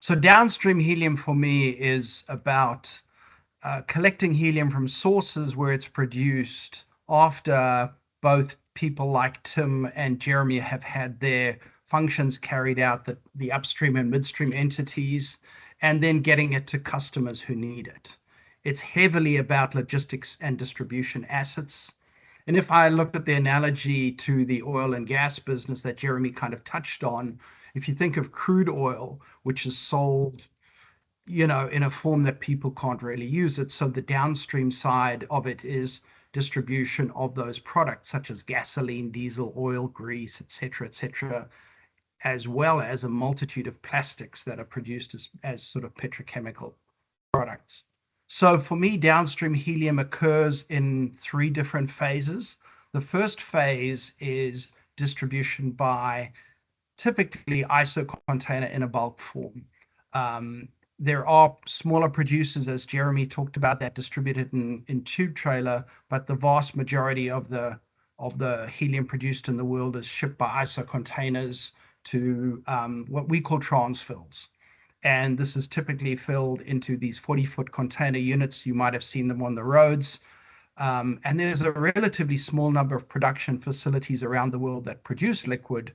So downstream helium for me is about collecting helium from sources where it's produced after both people like Tim and Jeremy have had their functions carried out, the upstream and midstream entities, and then getting it to customers who need it. It's heavily about logistics and distribution assets. And if I look at the analogy to the oil and gas business that Jeremy kind of touched on, if you think of crude oil, which is sold in a form that people can't really use it. So the downstream side of it is distribution of those products, such as gasoline, diesel, oil, grease, et cetera, as well as a multitude of plastics that are produced as sort of petrochemical products. So for me, downstream helium occurs in three different phases. The first phase is distribution by typically ISO container in a bulk form. There are smaller producers, as Jeremy talked about, that distribute it in tube trailer, but the vast majority of the helium produced in the world is shipped by ISO containers to what we call transfills. And this is typically filled into these 40-foot container units. You might have seen them on the roads. And there's a relatively small number of production facilities around the world that produce liquid.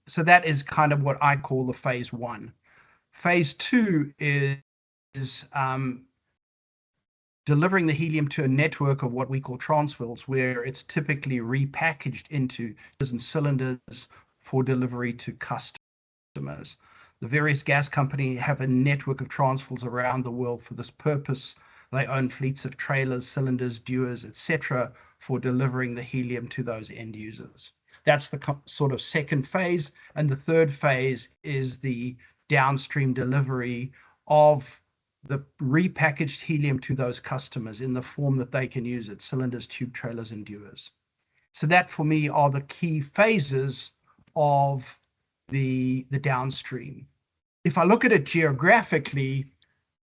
So that is kind of what I call the phase one. Phase two is delivering the helium to a network of what we call transfills, where it's typically repackaged into cylinders for delivery to customers. The various gas companies have a network of transfills around the world for this purpose. They own fleets of trailers, cylinders, dewars, etc., for delivering the helium to those end users. That's the sort of second phase. And the third phase is the downstream delivery of the repackaged helium to those customers in the form that they can use it, cylinders, tube trailers, and dewars. So that for me are the key phases of the downstream. If I look at it geographically,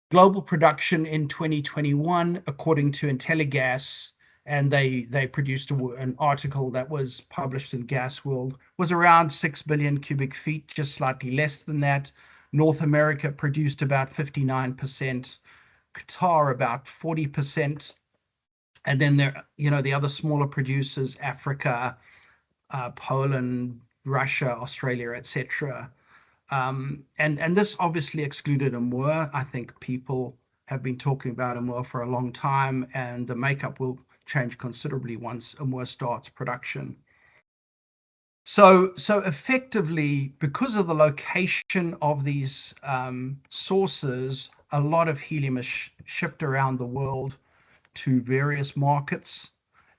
global production in 2021, according to Intelligas, and they produced an article that was published in Gasworld, was around 6 billion cubic feet, just slightly less than that. North America produced about 59%, Qatar about 40%, and then the other smaller producers, Africa, Poland, Russia, Australia, etc. And this obviously excluded Amur. I think people have been talking about Amur for a long time, and the makeup will change considerably once Amur starts production. So effectively, because of the location of these sources, a lot of helium is shipped around the world to various markets.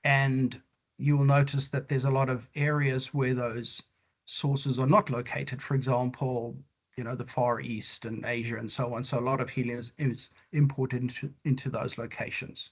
And you will notice that there's a lot of areas where those sources are not located. For example, the Far East and Asia and so on. So a lot of helium is imported into those locations.